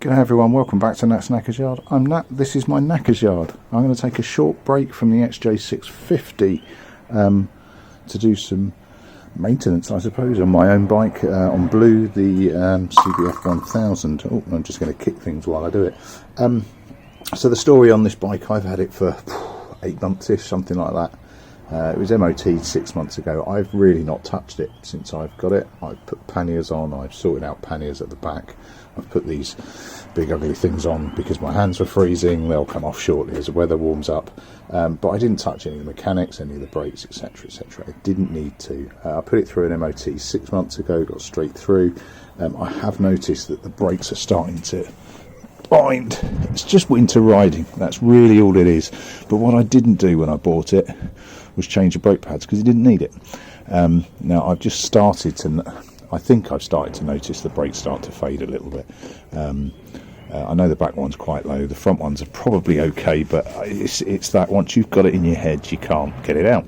G'day everyone, welcome back to Nat's Knackers Yard. I'm Nat, this is my Knackers Yard. I'm going to take a short break from the XJ650 to do some maintenance, I suppose, on my own bike, on Blue, the CBF1000. Oh, I'm just going to kick things while I do it. So the story on this bike, I've had it for 8 months-ish, something like that. It was MOT'd 6 months ago. I've really not touched it since I've got it. I've put panniers on, I've sorted out panniers at the back. I've put these big ugly things on because my hands were freezing. They'll come off shortly as the weather warms up. But I didn't touch any of the mechanics, any of the brakes, etc, etc. I didn't need to. I put it through an MOT 6 months ago, got straight through. I have noticed that the brakes are starting to bind. It's just winter riding, that's really all it is. But what I didn't do when I bought it was change the brake pads because it didn't need it. Now I've just started to, I think I've started to notice the brakes start to fade a little bit. I know the back one's quite low, the front ones are probably okay, but it's that once you've got it in your head you can't get it out.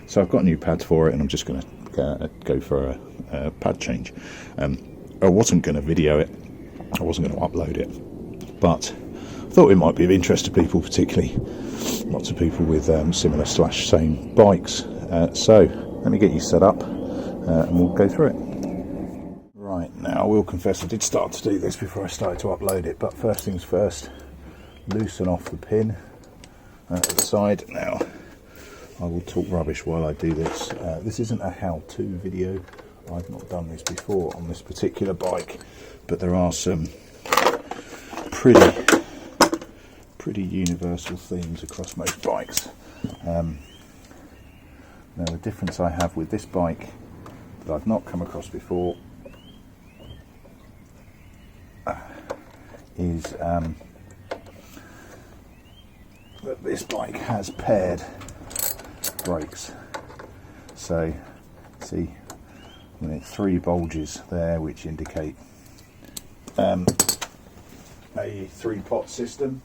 So I've got new pads for it and I'm just going to go for a pad change. I wasn't going to video it, I wasn't going to upload it, but I thought it might be of interest to people, particularly lots of people with similar / same bikes. So let me get you set up and we'll go through it. Right, now I will confess I did start to do this before I started to upload it, but first things first, loosen off the pin at the side. Now I will talk rubbish while I do this. This isn't a how-to video. I've not done this before on this particular bike, but there are some pretty universal themes across most bikes. Now the difference I have with this bike that I've not come across before is that this bike has paired brakes. So see, 3 bulges there which indicate a 3-pot system.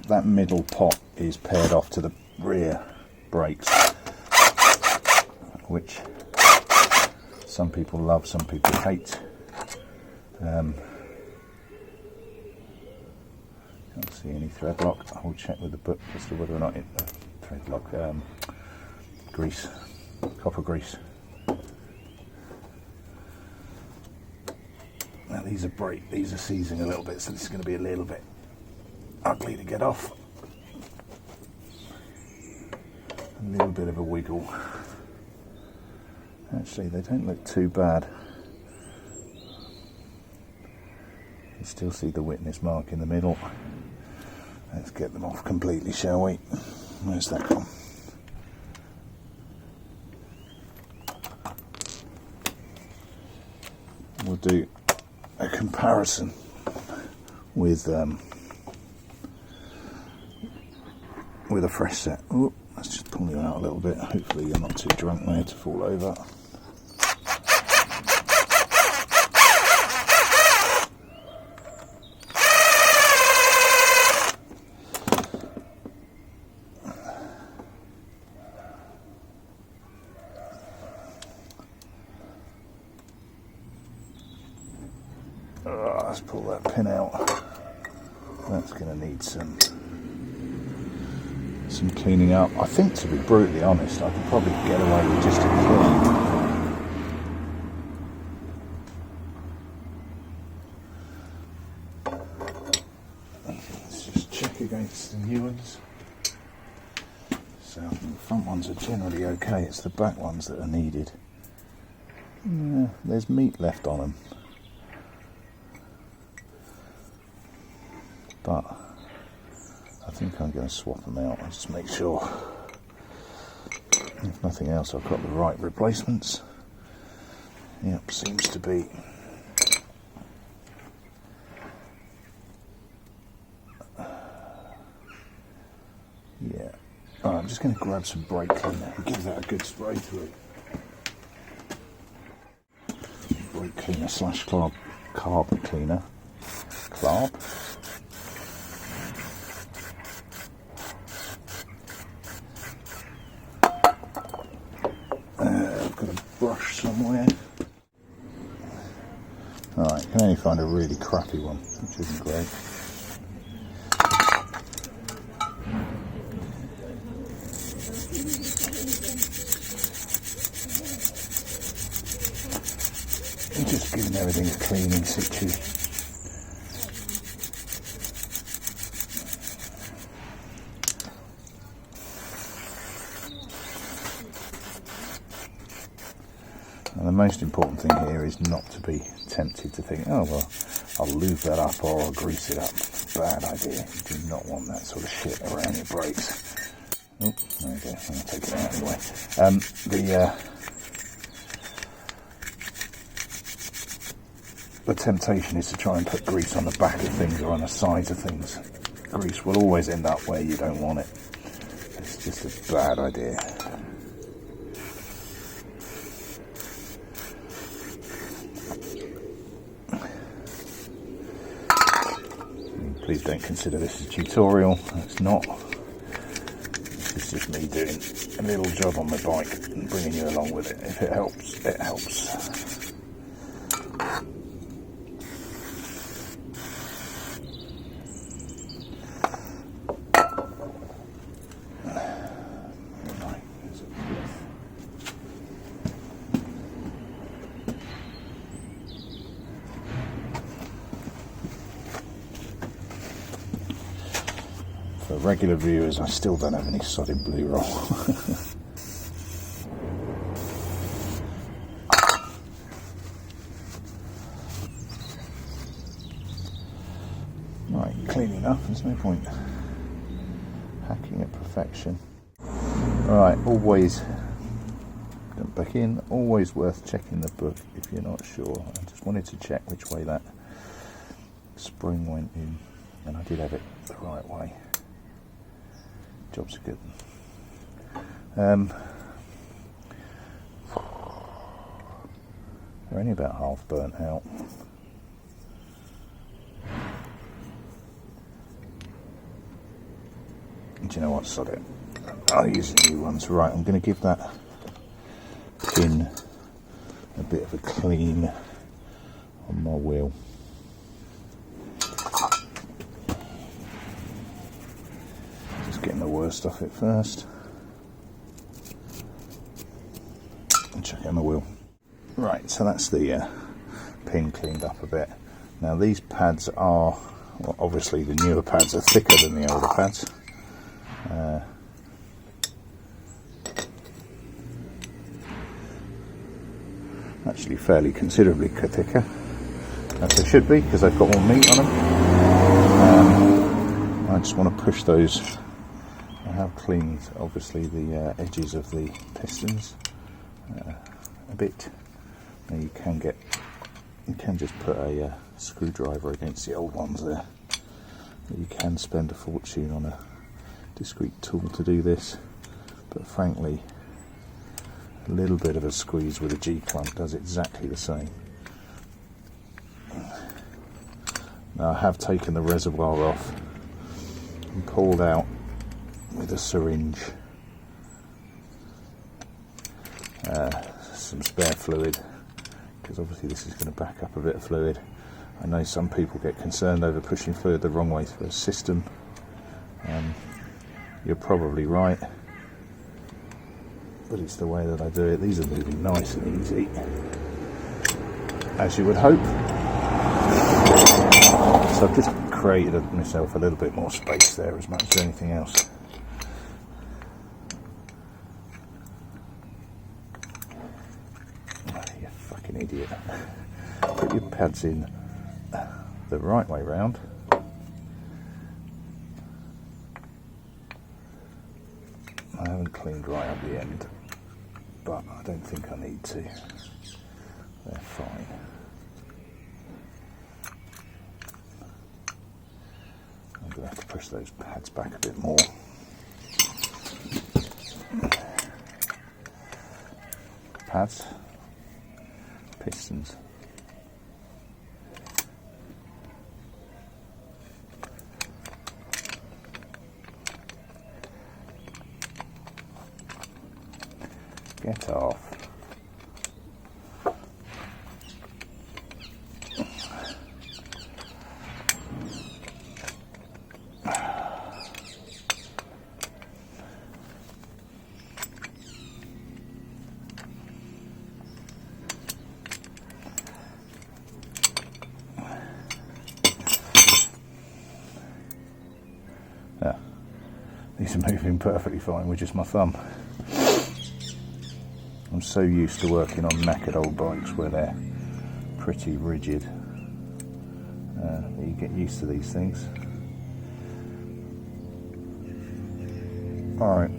That middle pot is paired off to the rear brakes, which some people love, some people hate. Can't see any thread lock. I will check with the book as to whether or not thread lock grease, copper grease. Now these are seizing a little bit, so this is going to be a little bit ugly to get off. A little bit of a wiggle. Actually, they don't look too bad. You still see the witness mark in the middle. Let's get them off completely, shall we? Where's that gone? We'll do a comparison with a fresh set. Ooh, let's just pull you out a little bit. Hopefully you're not too drunk there to fall over. Let's pull that pin out. That's going to need some cleaning up. I think, to be brutally honest, I could probably get away with just a clean. Let's just check against the new ones. So the front ones are generally okay, it's the back ones that are needed. Yeah, there's meat left on them. But I think I'm going to swap them out and just make sure If nothing else, I've got the right replacements. Yep, seems to be. Yeah. All right, I'm just going to grab some brake cleaner and give that a good spray through. Brake cleaner slash carb cleaner. Carb. I've got a brush somewhere. Alright, can only find a really crappy one, which isn't great. I'm just giving everything a clean in situ. And the most important thing here is not to be tempted to think, oh well, I'll lube that up or I'll grease it up. Bad idea. You do not want that sort of shit around your brakes. Oh, there we go. I'm going to take it out anyway. The temptation is to try and put grease on the back of things or on the sides of things. Grease will always end up where you don't want it. It's just a bad idea. Please don't consider this a tutorial. It's not. It's just me doing a little job on my bike and bringing you along with it. If it helps, it helps. For regular viewers, I still don't have any sodding blue roll. Right, clean enough, there's no point hacking at perfection. Right, always, jump back in, always worth checking the book if you're not sure. I just wanted to check which way that spring went in, and I did have it the right way. Job's good. They're only about half burnt out. Do you know what? Sod it. I'll use the new ones. Right, I'm going to give that pin a bit of a clean on my wheel. Getting the worst off it first and check it on the wheel. Right, so that's the pin cleaned up a bit. Now these pads are, well, obviously the newer pads are thicker than the older pads. Actually fairly considerably thicker, as they should be, because they've got more meat on them. I just want to push those. I have cleaned, obviously, the edges of the pistons a bit. Now you can just put a screwdriver against the old ones there. But you can spend a fortune on a discreet tool to do this, but frankly, a little bit of a squeeze with a G-clamp does exactly the same. Now I have taken the reservoir off and pulled out with a syringe some spare fluid, because obviously this is going to back up a bit of fluid. I know some people get concerned over pushing fluid the wrong way through a system. You're probably right, but it's the way that I do it. These are moving nice and easy, as you would hope. So I've just created myself a little bit more space there as much as anything else. You fucking idiot. Put your pads in the right way round. I haven't cleaned right up the end. but I don't think I need to. They're fine. I'm going to have to push those pads back a bit more. Pads, pistons. Get off. Yeah, these are moving perfectly fine with just my thumb. I'm so used to working on knackered old bikes where they're pretty rigid. You get used to these things. Alright.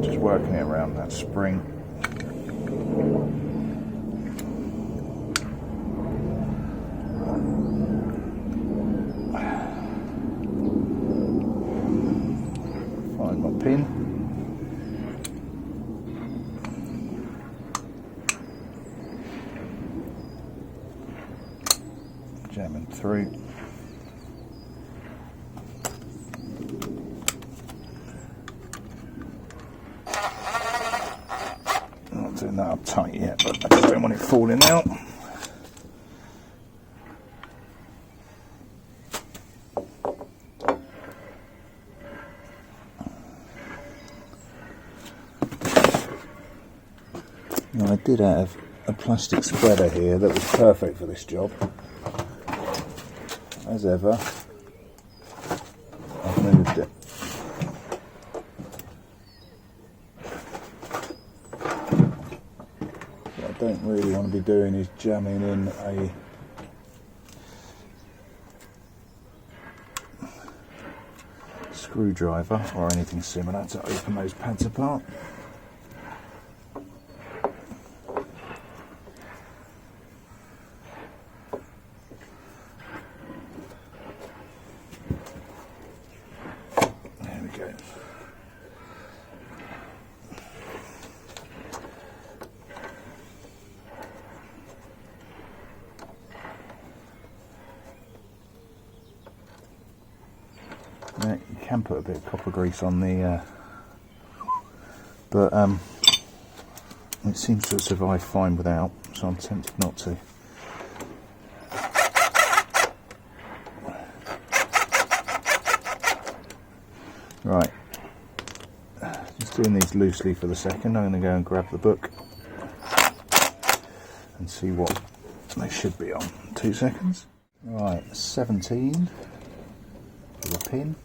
Just working it around that spring. Find my pin. Jamming through. Doing that up tight yet, but I just don't want it falling out. Now I did have a plastic spreader here that was perfect for this job. As ever, I've moved it. Don't really want to be doing is jamming in a screwdriver or anything similar to open those pads apart. There we go. Yeah, you can put a bit of copper grease on the, but it seems to have survived fine without, so I'm tempted not to. Right, just doing these loosely for the second. I'm going to go and grab the book and see what they should be on. 2 seconds. Right, 17 for the pin.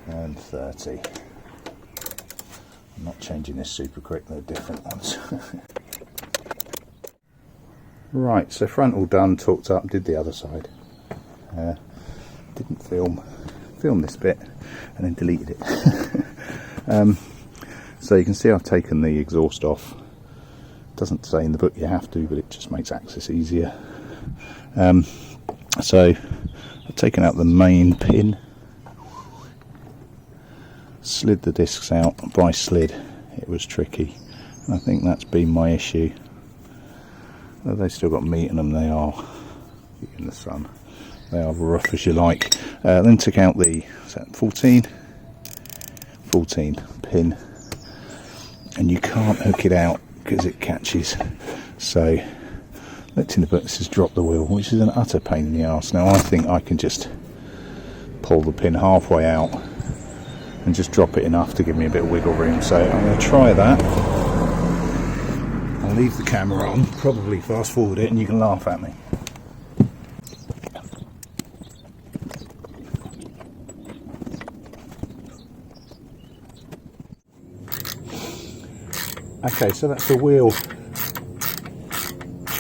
And 30. I'm not changing this super quick, they're different ones. Right, so front all done, torqued up, did the other side. Didn't film this bit and then deleted it. So you can see I've taken the exhaust off. Doesn't say in the book you have to, but it just makes access easier. So I've taken out the main pin, slid the discs out. By slid, it was tricky, and I think that's been my issue. They've still got meat in them, they are in the sun. they are rough as you like. Then took out the 14 pin, and you can't hook it out because it catches. So looked in the book, this has dropped the wheel, which is an utter pain in the arse. Now I think I can just pull the pin halfway out and just drop it enough to give me a bit of wiggle room. So I'm going to try that. I'll leave the camera on, probably fast forward it, and you can laugh at me. Okay, so that's the wheel.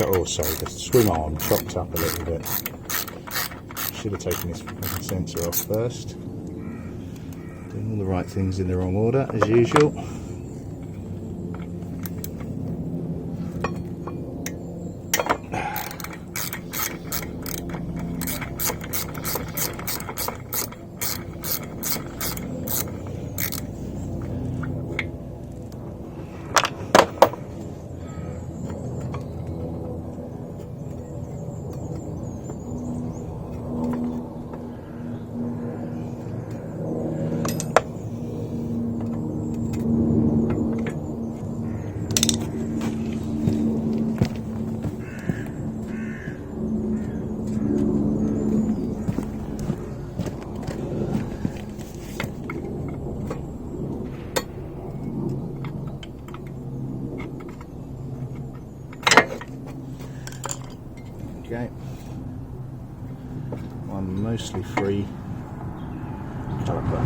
Oh, sorry, the swim arm chopped up a little bit. Should have taken this sensor off first. Doing all the right things in the wrong order, as usual. Okay, one mostly free caliper.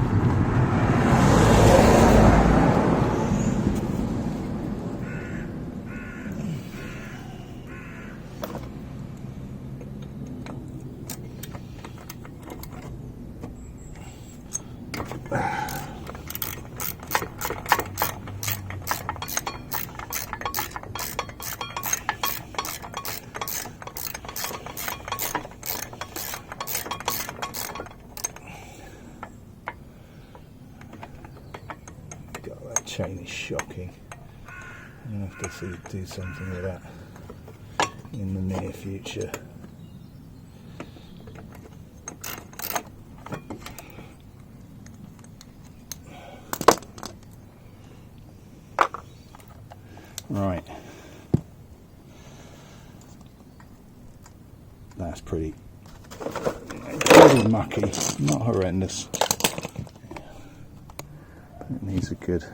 Chain is shocking. I'm going to have to do something with that in the near future. Right, that's pretty mucky, not horrendous. It needs a good,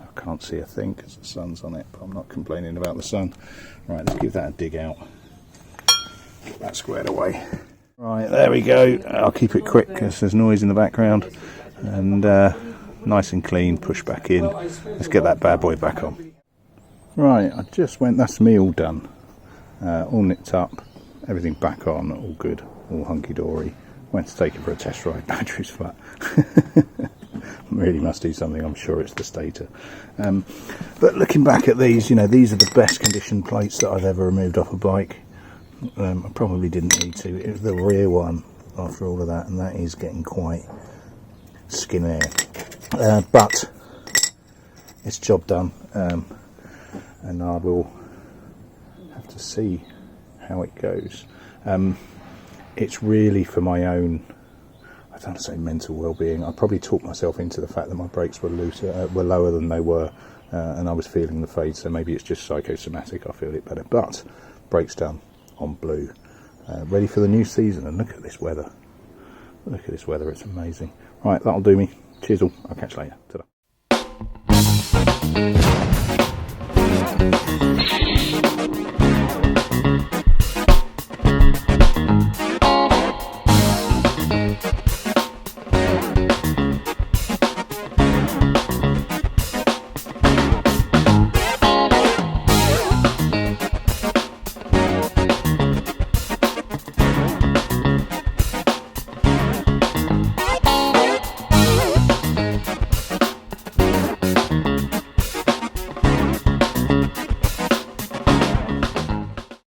I can't see a thing because the sun's on it, but I'm not complaining about the sun. Right, let's give that a dig out. Get that squared away. Right, there we go. I'll keep it quick because there's noise in the background. And nice and clean, push back in. Let's get that bad boy back on. Right, I just went, that's me all done. All nipped up, everything back on, all good, all hunky-dory. Went to take it for a test ride, battery's flat. Really must do something, I'm sure it's the stator. But looking back at these, you know, these are the best condition plates that I've ever removed off a bike. I probably didn't need to. It was the rear one after all of that, and that is getting quite skin air. But it's job done, and I will have to see how it goes. It's really for my own, I don't want to say mental well-being. I probably talked myself into the fact that my brakes were lower than they were, and I was feeling the fade. So maybe it's just psychosomatic. I feel it better. But brakes done on blue, ready for the new season. And look at this weather. Look at this weather. It's amazing. Right, that'll do me. Cheers all. I'll catch you later. Ta-da.